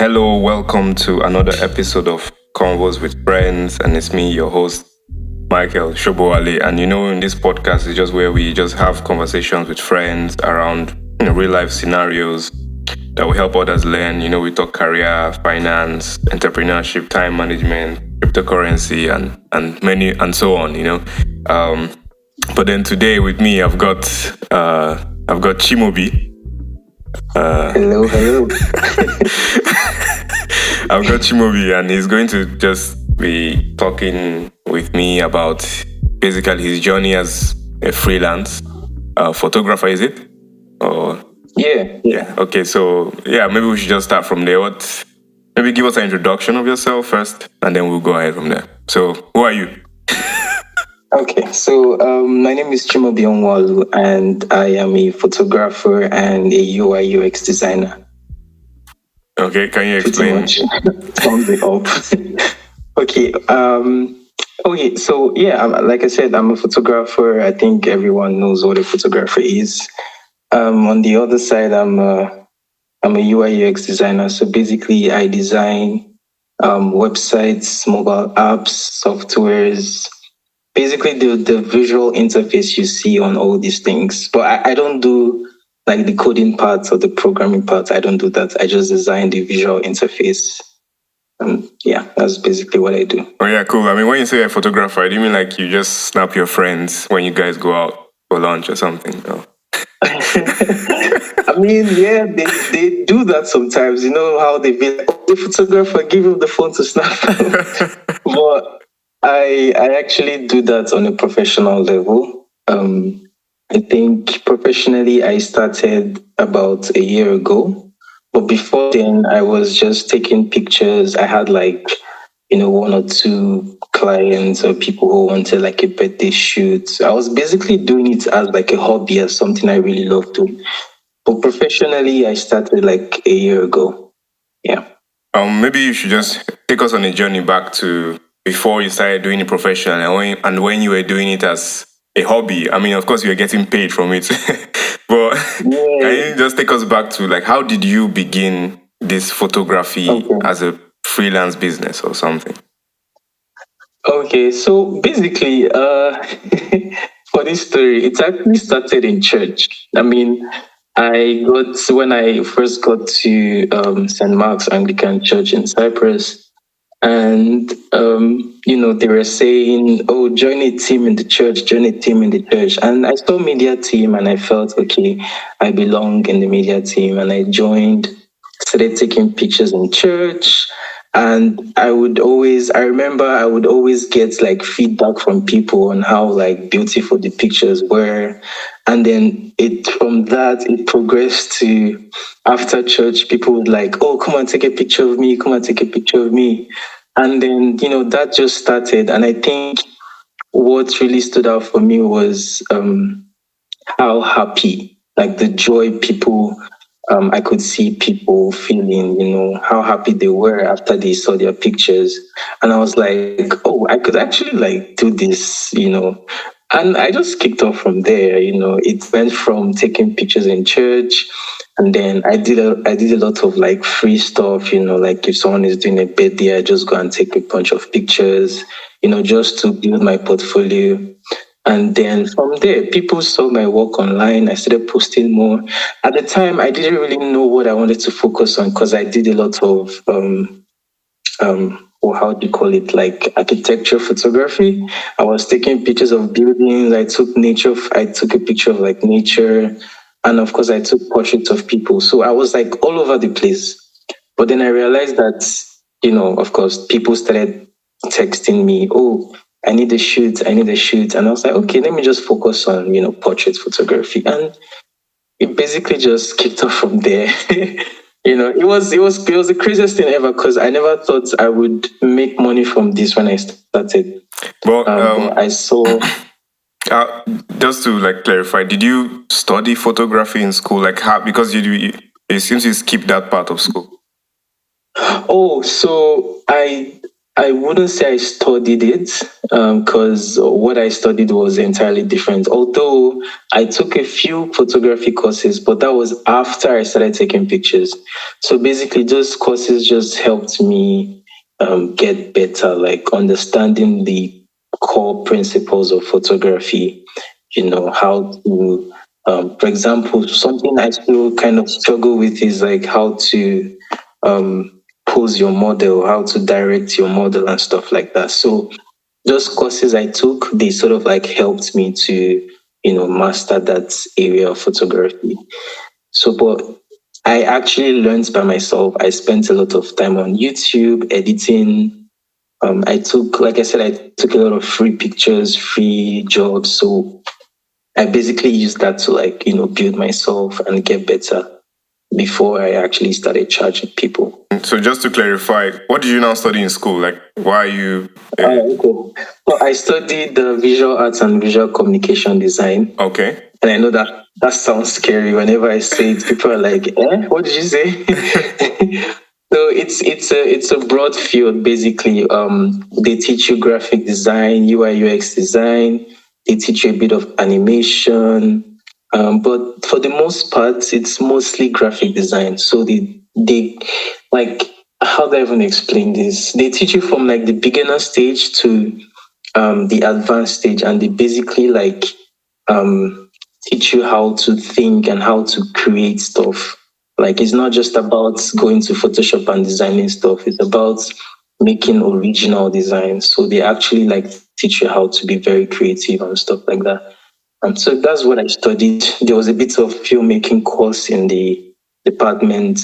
Hello, welcome to another episode of Convos with Friends, and it's me, your host, Michael Shobowale. And in this podcast is just where we just have conversations with friends around real life scenarios that will help others learn. We talk career, finance, entrepreneurship, time management, cryptocurrency, and many and so on. Um, but then today with me, I've got Chimobi. Hello. I've got Chimobi, and he's going to just be talking with me about basically his journey as a freelance photographer. Is it? Or Yeah. Okay, so maybe we should just start from there. Maybe give us an introduction of yourself first, and then we'll go ahead from there. So, who are you? Okay. So my name is Chimobi Onwalu, and I am a photographer and a UI UX designer. Okay, can you Pretty explain? much sums it up. Okay. Okay. So like I said, I'm a photographer. I think everyone knows what a photographer is. On the other side, I'm a UI UX designer. So basically, I design websites, mobile apps, softwares, basically the visual interface you see on all these things. But I don't do like the coding parts or the programming parts. I don't do that. I just design the visual interface. That's basically what I do. Oh yeah, cool. I mean, when you say a photographer, do you mean like you just snap your friends when you guys go out for lunch or something? No. I mean, yeah, they do that sometimes. You know how they be like, oh, the photographer, give him the phone to snap. But I actually do that on a professional level. I think professionally I started about a year ago. But before then I was just taking pictures. I had like, one or two clients or people who wanted like a birthday shoot. I was basically doing it as like a hobby, as something I really love doing. But professionally I started like a year ago. Yeah. Maybe you should just take us on a journey back to before you started doing it professionally and when you were doing it as a hobby. I mean, of course, you were getting paid from it, but can you just take us back to like how did you begin this photography as a freelance business or something? Okay, so basically, for this story, it actually started in church. I mean, when I first got to St. Mark's Anglican Church in Cyprus, and they were saying, "Oh, join a team in the church, join a team in the church." And I saw media team, and I felt okay, I belong in the media team, and I joined. Started taking pictures in church, and I remember I would always get like feedback from people on how like beautiful the pictures were. And then it progressed to after church, people would like, oh, come and take a picture of me, come and take a picture of me. And then, that just started. And I think what really stood out for me was how happy, like the joy people, I could see people feeling, how happy they were after they saw their pictures. And I was like, oh, I could actually like do this. And I just kicked off from there. It went from taking pictures in church, and then I did a lot of like free stuff. Like if someone is doing a birthday, I just go and take a bunch of pictures. Just to build my portfolio. And then from there, people saw my work online. I started posting more. At the time, I didn't really know what I wanted to focus on because I did a lot of or how do you call it, like architecture photography. I was taking pictures of buildings. I took a picture of like nature, and of course I took portraits of people. So I was like all over the place. But then I realized that, of course, people started texting me, oh, I need a shoot. And I was like, okay, let me just focus on, portrait photography. And it basically just kicked off from there. It was the craziest thing ever because I never thought I would make money from this when I started. But I saw. Just to like clarify, did you study photography in school? Like how? Because it seems you skipped that part of school. Oh, so I wouldn't say I studied it because what I studied was entirely different. Although I took a few photography courses, but that was after I started taking pictures. So basically, those courses just helped me get better, like understanding the core principles of photography. You know, how to, for example, something I still kind of struggle with is like how to pose your model, how to direct your model and stuff like that. So those courses I took, they sort of like helped me to, master that area of photography. So, but I actually learned by myself. I spent a lot of time on YouTube editing. I took, like I said, I took a lot of free pictures, free jobs. So I basically used that to like, build myself and get better before I actually started charging people. So just to clarify, what did you now study in school? Like, why are you? Okay. So I studied visual arts and visual communication design. Okay. And I know that sounds scary. Whenever I say it, people are like, "Eh, what did you say?" So it's a broad field basically. They teach you graphic design, UI UX design. They teach you a bit of animation, but for the most part, it's mostly graphic design. So they like, how do I even explain this? They teach you from like the beginner stage to the advanced stage, and they basically like um, teach you how to think and how to create stuff. Like it's not just about going to Photoshop and designing stuff. It's about making original designs. So they actually like teach you how to be very creative and stuff like that. And so that's what I studied. There was a bit of filmmaking course in the department.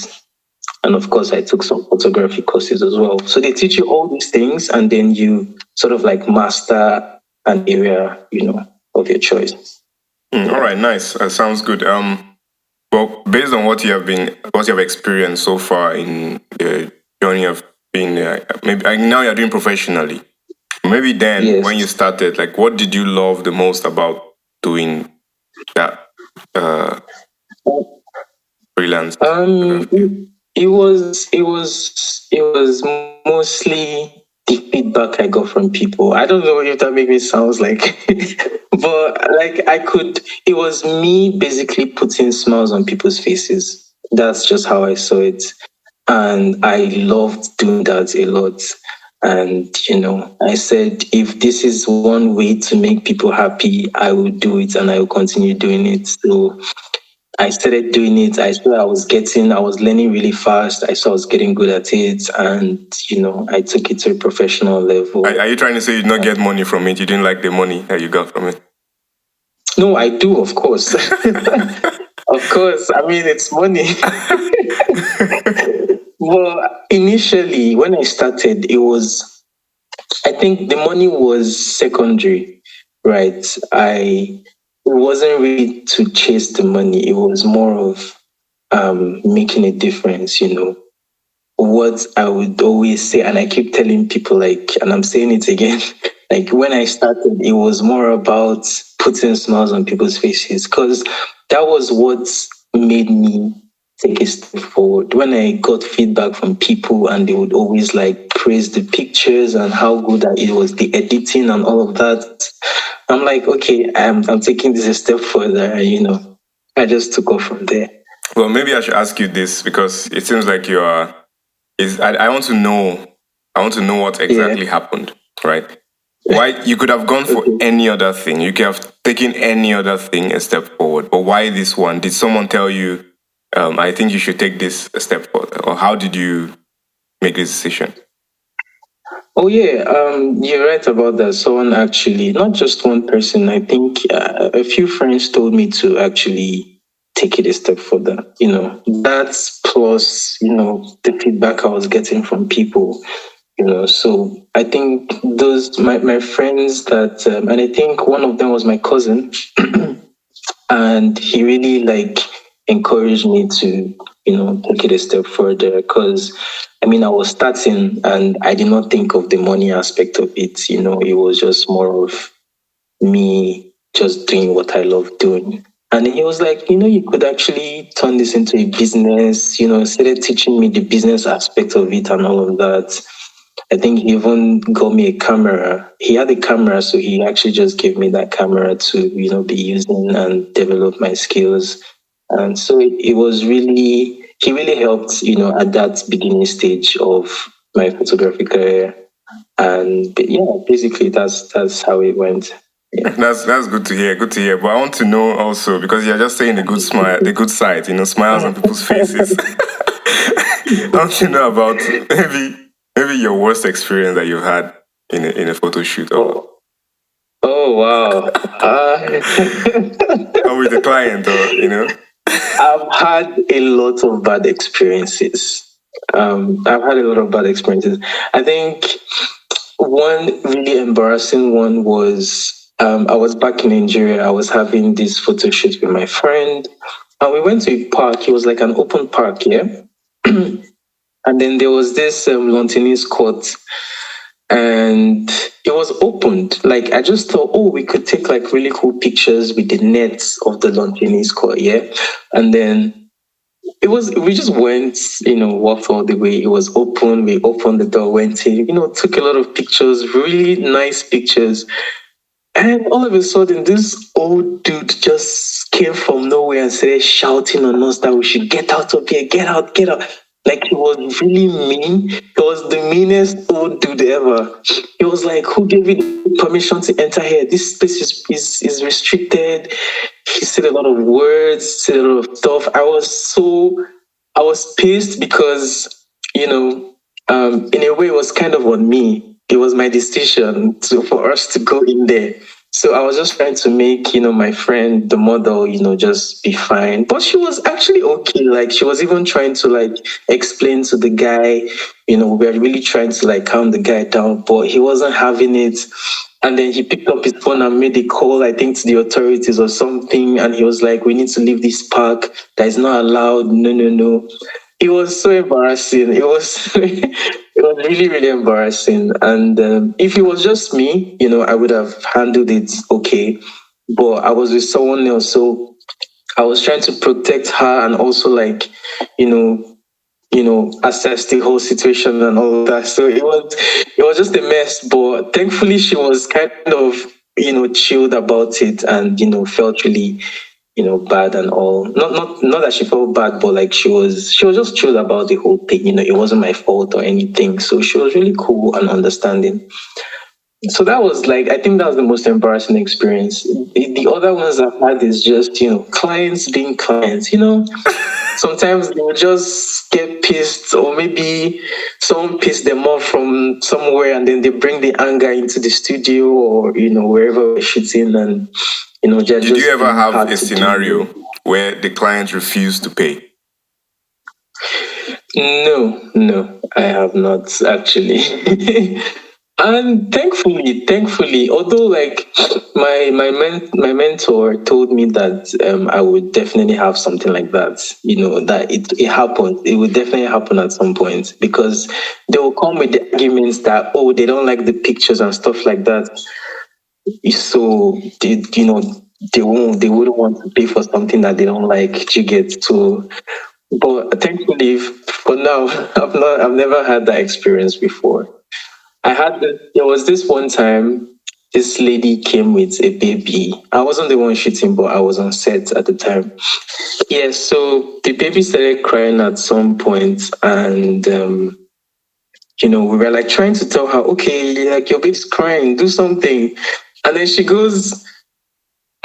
And of course, I took some photography courses as well. So they teach you all these things, and then you sort of like master an area, of your choice. All right, nice. Sounds good. Well, based on what you have experienced so far in the journey of being, maybe now you're doing professionally. Maybe then, when you Yes. started, like, what did you love the most about doing that freelance photography? It was mostly the feedback I got from people. I don't know if that makes me sounds like, but like I could. It was me basically putting smiles on people's faces. That's just how I saw it, and I loved doing that a lot. And I said, if this is one way to make people happy, I will do it, and I will continue doing it. So I started doing it. I was learning really fast. I saw I was getting good at it. And, I took it to a professional Are level. you trying to say you did not get money from it? You didn't like the money that you got from it? No, I do, of course. Of course. I mean, it's money. Well, initially, when I started, I think the money was secondary, right? It wasn't really to chase the money. It was more of making a difference, what I would always say, and I keep telling people, like, and I'm saying it again, like when I started, it was more about putting smiles on people's faces because that was what made me take a step forward. When I got feedback from people and they would always like praise the pictures and how good that it was, the editing and all of that, I'm like, okay, I'm taking this a step further, I just took off from there. Well, maybe I should ask you this because it seems like you are. I want to know. I want to know what Yeah. exactly happened, right? Why you could have gone for Okay. any other thing. You could have taken any other thing a step forward. But why this one? Did someone tell you, I think you should take this a step further? Or how did you make this decision? Oh yeah, you're right about that. Someone actually, not just one person. I think a few friends told me to actually take it a step further. That's plus the feedback I was getting from people. So I think those my friends that, and I think one of them was my cousin, and he really like encouraged me to take it a step further because I mean I was starting and I did not think of the money aspect of it. It was just more of me just doing what I love doing. And he was like, you could actually turn this into a business. Started teaching me the business aspect of it and all of that. I think he even got me a camera. He had a camera, so he actually just gave me that camera to, be using and develop my skills. And so it was really, he really helped, at that beginning stage of my photography career. And yeah, basically that's how it went. Yeah. That's good to hear. Good to hear. But I want to know also because you're just saying the good smile, the good side. Smiles on people's faces. I want to know about maybe your worst experience that you've had in a photo shoot or Oh wow. or with a client or. I've had a lot of bad experiences. I've had a lot of bad experiences. I think one really embarrassing one was I was back in Nigeria. I was having this photo shoot with my friend, and we went to a park. It was like an open park, yeah. And then there was this lawn tennis court, and it was opened. Like I just thought, oh, we could take like really cool pictures with the nets of the lawn tennis court, yeah. And then we just went, walked all the way. It was open. We opened the door, went in, took a lot of pictures, really nice pictures. And all of a sudden, this old dude just came from nowhere and started shouting on us that we should get out of here, get out, get out. Like he was really mean. He was the meanest old dude ever. He was like, "Who gave you the permission to enter here? This place is restricted." He said a lot of words, said a lot of stuff. I was pissed because, in a way, it was kind of on me. It was my decision for us to go in there. So I was just trying to make, my friend, the model, just be fine. But she was actually okay. Like she was even trying to like explain to the guy, we were really trying to like calm the guy down, but he wasn't having it. And then he picked up his phone and made a call, I think, to the authorities or something. And he was like, "We need to leave this park. That is not allowed. No, no, no." It was so embarrassing. It was it was really, really embarrassing. And if it was just me, I would have handled it okay. But I was with someone else, so I was trying to protect her and also like, you know, assess the whole situation and all of that. So it was just a mess. But thankfully, she was kind of chilled about it and felt really bad and all. Not that she felt bad, but like she was just chilled about the whole thing. It wasn't my fault or anything. So she was really cool and understanding. So that was like, I think that was the most embarrassing experience. The other ones I've had is just clients being clients. Sometimes they will just get pissed, or maybe someone pissed them off from somewhere, and then they bring the anger into the studio or wherever we're shooting, and they're Did you just ever being have hard a to deal scenario with. where the client refused to pay? No, no, I have not actually. And thankfully, although like my mentor told me that I would definitely have something like that, that it happened. It would definitely happen at some point because they will come with the arguments that, oh, they don't like the pictures and stuff like that. So they wouldn't want to pay for something that they don't like. You get to, but thankfully for now, I've never had that experience before. There was this one time, this lady came with a baby. I wasn't the one shooting, but I was on set at the time. Yeah, so the baby started crying at some point, and we were like trying to tell her, okay, like your baby's crying, do something. And then she goes,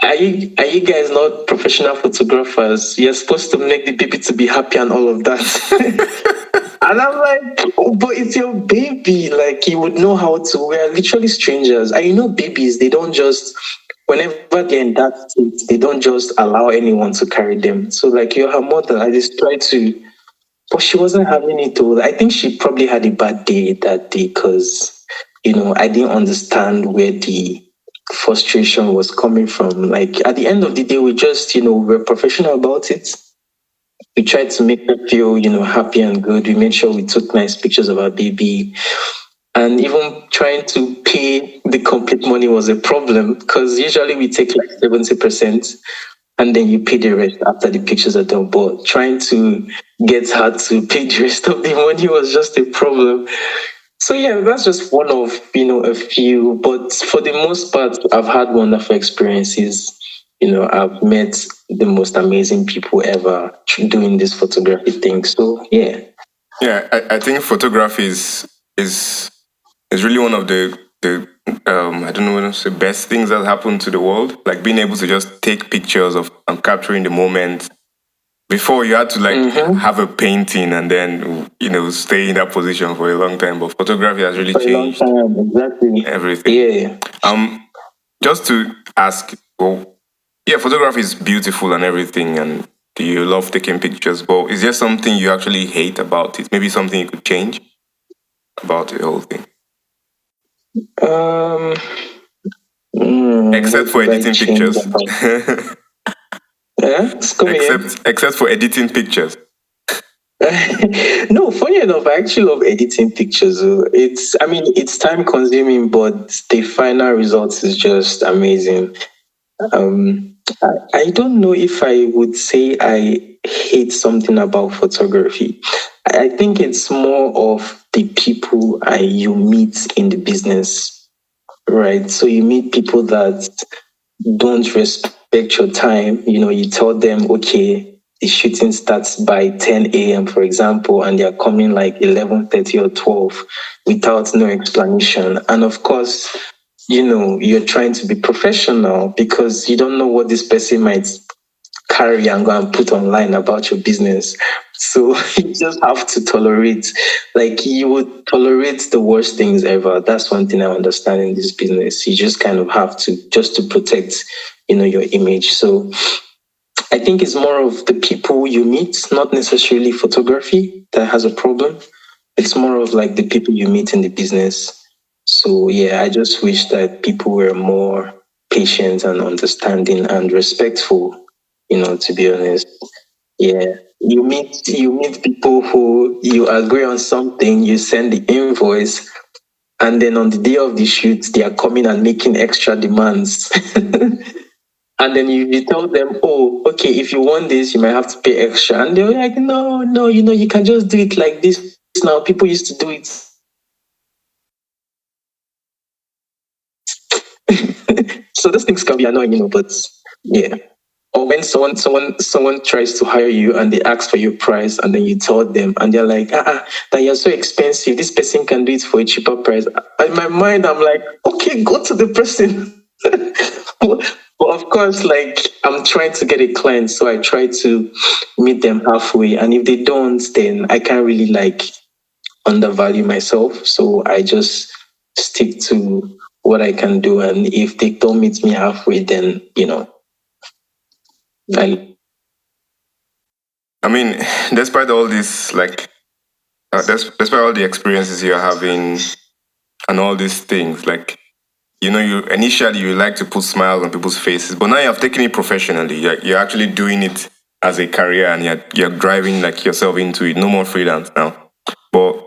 are you guys not professional photographers? You're supposed to make the baby to be happy and all of that. And I'm like, oh, but it's your baby. Like, you would know how to. We're literally strangers. And babies, they don't just, whenever they're in that state, they don't just allow anyone to carry them. So, like, you're her mother. I just tried to, but she wasn't having it all. I think she probably had a bad day that day because, I didn't understand where the frustration was coming from. Like, at the end of the day, we just, we're professional about it. We tried to make her feel, happy and good. We made sure we took nice pictures of our baby. And even trying to pay the complete money was a problem because usually we take like 70% and then you pay the rest after the pictures are done. But trying to get her to pay the rest of the money was just a problem. So yeah, that's just one of a few. But for the most part, I've had wonderful experiences. I've met the most amazing people ever doing this photography thing. So yeah. Yeah, I think photography is is really one of the I don't know what to say, best things that happen to the world. Like being able to just take pictures of and capturing the moment. Before you had to like Mm-hmm. have a painting and then stay in that position for a long time. But photography has really For a long changed time, exactly. everything. Yeah. Um, just to ask, well, yeah, photography is beautiful and everything, and you love taking pictures. But is there something you actually hate about it? Maybe something you could change about the whole thing, Um. except What for would I editing change pictures. about? Yeah. Come again. except for editing pictures. No, funny enough, I actually love editing pictures. I mean, it's time consuming, but the final result is just amazing. I don't know if I would say I hate something about photography. I think it's more of the people you meet in the business, right? So you meet people that don't respect your time. You tell them, okay, the shooting starts by 10 a.m., for example, and they're coming like 11:30 or 12 without no explanation. And of course, you're trying to be professional because you don't know what this person might carry and go and put online about your business. So you just have to tolerate, like you would tolerate the worst things ever. That's one thing I understand in this business. You just kind of have to just to protect, your image. So I think it's more of the people you meet, not necessarily photography that has a problem. It's more of like the people you meet in the business. So yeah, I just wish that people were more patient and understanding and respectful, to be honest. Yeah. You meet people who you agree on something, you send the invoice, and then on the day of the shoot, they are coming and making extra demands. And then you tell them, oh, okay, if you want this, you might have to pay extra. And they're like, no, no, you can just do it like this now. People used to do it so those things can be annoying, but yeah. Or when someone tries to hire you and they ask for your price and then you tell them and they're like, that you're so expensive. This person can do it for a cheaper price. In my mind, I'm like, okay, go to the person. But of course, like I'm trying to get a client, so I try to meet them halfway. And if they don't, then I can't really like undervalue myself. So I just stick to what I can do. And if they don't meet me halfway, then I I mean, despite all this, like, despite all the experiences you're having and all these things, like, you initially you like to put smiles on people's faces, but now you have taken it professionally. You're actually doing it as a career, and you're driving like yourself into it. No more freelance now. But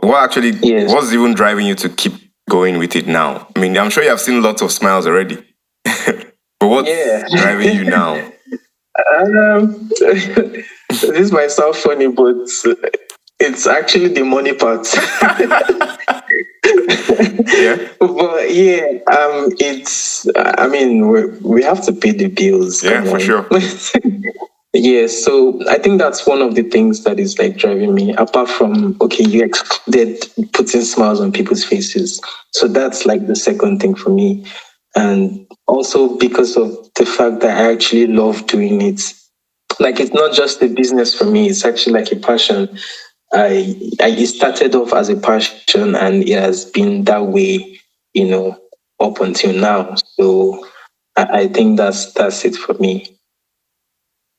yes. what's even driving you to keep going with it now? I mean, I'm sure you have seen lots of smiles already, but Yeah. what's driving you now? This might sound funny, but it's actually the money part. Yeah, But yeah, it's. I mean, we have to pay the bills. yeah, Come for on. sure. Yeah, so I think that's one of the things that is like driving me. Apart from okay, you excluded putting smiles on people's faces, so that's like the second thing for me, and also because of the fact that I actually love doing it. Like it's not just a business for me; it's actually like a passion. It started off as a passion and it has been that way, you know, up until now. So I think that's it for me.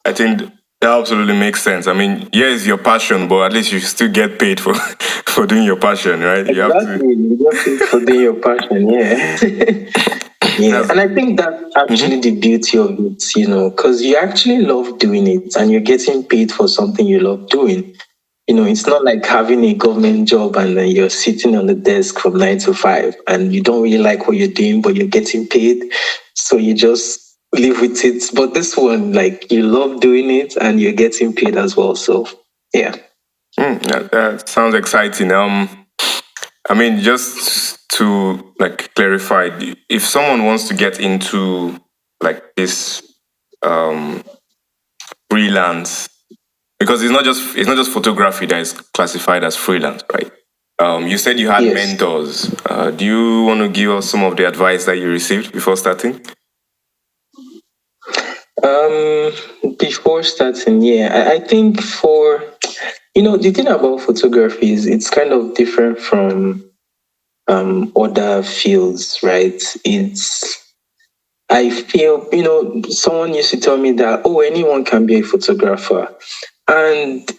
I think that absolutely makes sense. I mean, yeah, it's your passion, but at least you still get paid for for doing your passion, right? You have to. Exactly. You get paid for doing your passion, yeah. Yeah. That's, And I think that's actually the beauty of it, because you actually love doing it and you're getting paid for something you love doing. It's not like having a government job and then you're sitting on the desk from 9 to 5 and you don't really like what you're doing, but you're getting paid. So you just live with it. But this one, like you love doing it and you're getting paid as well. So yeah. that sounds exciting. I mean, just to like clarify, if someone wants to get into like this um freelance, because it's not just photography that is classified as freelance, right? You said you had Yes. mentors. Do you want to give us some of the advice that you received before starting? Um, Before starting, yeah, I think for the thing about photography is it's kind of different from other fields, right? I feel, someone used to tell me that, oh, anyone can be a photographer. And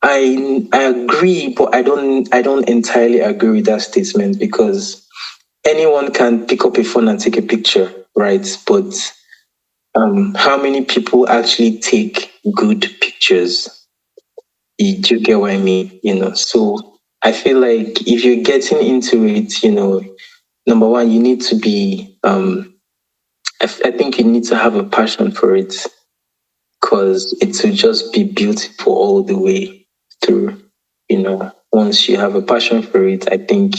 I agree, but I don't entirely agree with that statement because anyone can pick up a phone and take a picture, right? But how many people actually take good pictures? Do you get what I mean? So I feel like if you're getting into it, number one, you need to be I think you need to have a passion for it because it will just be beautiful all the way through. Once you have a passion for it, I think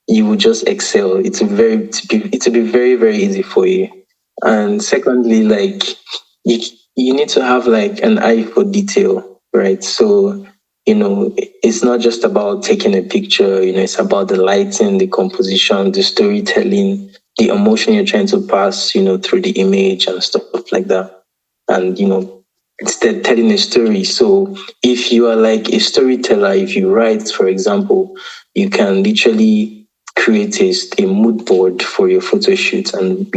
you will just excel. It will be very, very easy for you. And secondly, like you you need to have like an eye for detail, right? So it's not just about taking a picture. It's about the lighting, the composition, the storytelling, the emotion you're trying to pass, through the image and stuff like that. And instead telling a story. So if you are like a storyteller, if you write, for example, you can literally create a mood board for your photo shoot and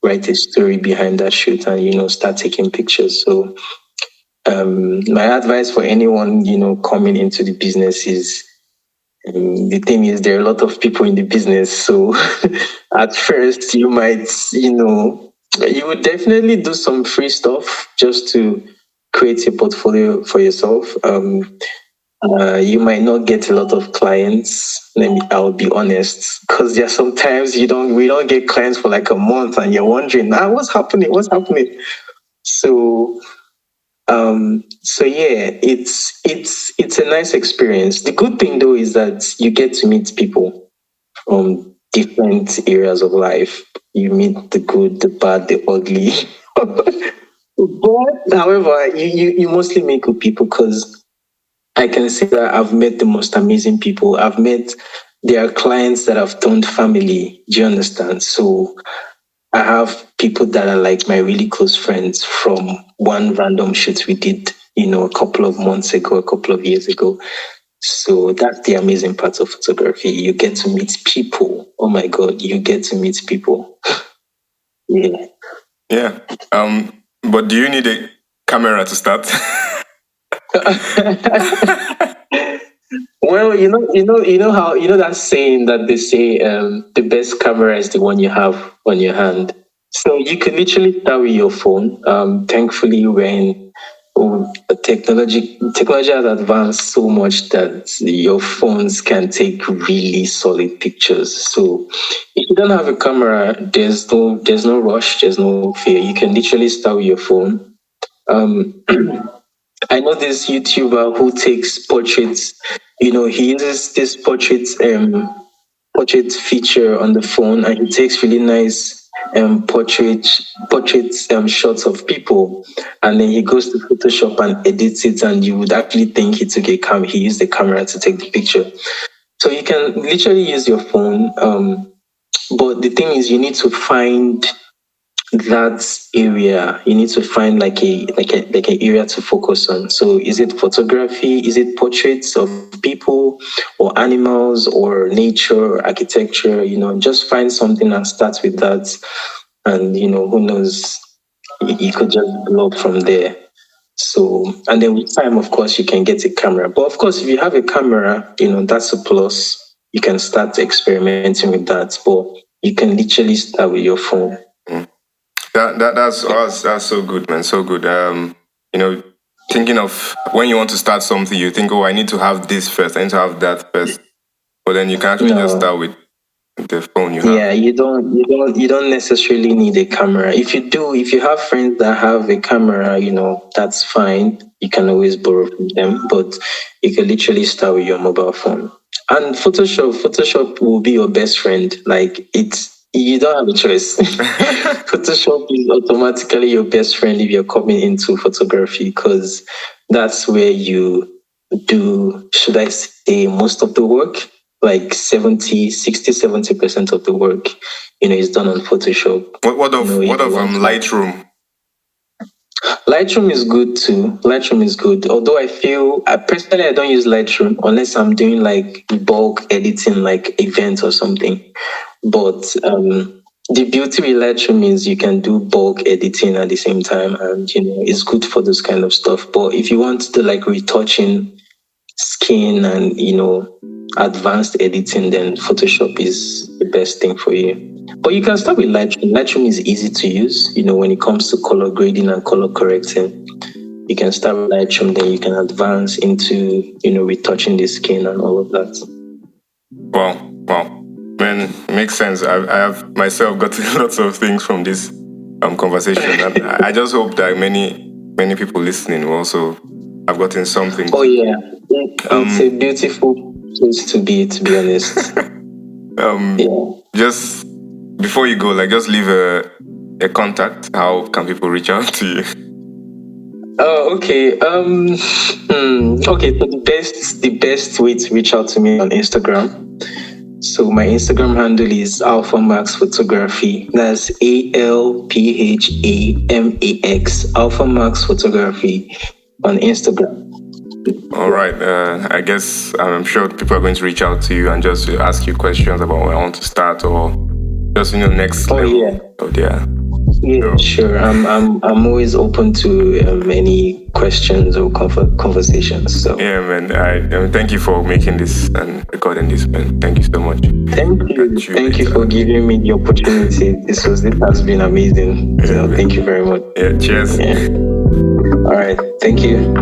write a story behind that shoot and start taking pictures. So my advice for anyone coming into the business is the thing is there are a lot of people in the business, so at first you would definitely do some free stuff just to create a portfolio for yourself. You might not get a lot of clients. I'll be honest, because there are sometimes we don't get clients for like a month, and you're wondering, what's happening? What's happening? So, so yeah, it's a nice experience. The good thing though is that you get to meet people from different areas of life. You meet the good, the bad, the ugly. But however, you mostly meet good people because I can say that I've met the most amazing people. There are clients that have turned family. Do you understand? So I have people that are like my really close friends from one random shoot we did, a couple of months ago, a couple of years ago. So that's the amazing part of photography. You get to meet people. Oh my God, you get to meet people. Yeah. Yeah. But do you need a camera to start? Well, how that saying that they say the best camera is the one you have on your hand. So you can literally start with your phone. Thankfully, when technology has advanced so much that your phones can take really solid pictures. So if you don't have a camera, there's no rush, there's no fear. You can literally start with your phone. Um, I know this YouTuber who takes portraits. He uses this portrait feature on the phone, and he takes really nice portrait shots of people, and then he goes to Photoshop and edits it, and you would actually think he used the camera to take the picture. So you can literally use your phone. But the thing is, you need to find that area. You need to find like an area to focus on. So is it photography? Is it portraits of people or animals or nature or architecture? Just find something and start with that. And who knows, you could just blow up from there. So, and then with time, of course, you can get a camera. But of course, if you have a camera, that's a plus. You can start experimenting with that. But you can literally start with your phone. Mm. That's so good, man. So good. You know, thinking of when you want to start something, you think, oh, I need to have this first, I need to have that first. But then you can actually just No. start with the phone you have. Yeah, you don't necessarily need a camera. If you have friends that have a camera, that's fine. You can always borrow from them, but you can literally start with your mobile phone. And Photoshop will be your best friend. Like you don't have a choice. Photoshop is automatically your best friend if you're coming into photography because that's where you do, should I say, most of the work. Like 70% of the work, is done on Photoshop. Lightroom? Lightroom is good too. Lightroom is good. Although personally I don't use Lightroom unless I'm doing like bulk editing, like events or something. But the beauty with Lightroom is you can do bulk editing at the same time, and it's good for this kind of stuff. But if you want to like retouching skin and advanced editing, then Photoshop is the best thing for you. But you can start with Lightroom. Lightroom is easy to use. When it comes to color grading and color correcting, you can start with Lightroom, then you can advance into retouching the skin and all of that. Wow, man, makes sense. I have myself got lots of things from this conversation. I just hope that many people listening will also have gotten something. Oh yeah, it's a beautiful place to be honest. Just before you go, like, just leave a contact. How can people reach out to you? Oh, okay. Okay. So the best way to reach out to me on Instagram. So my Instagram handle is Alpha Max Photography. That's ALPHAMAX, Alpha Max Photography on Instagram. All right. I guess I'm sure people are going to reach out to you and just ask you questions about where I want to start or just next level. Yeah. Oh yeah. Yeah, sure. I'm always open to any questions or conversations. So yeah, man. I thank you for making this and recording this, man. Thank you so much. Thank you for giving me the opportunity. This has been amazing. So thank you very much. Yeah. Cheers. Yeah. All right. Thank you.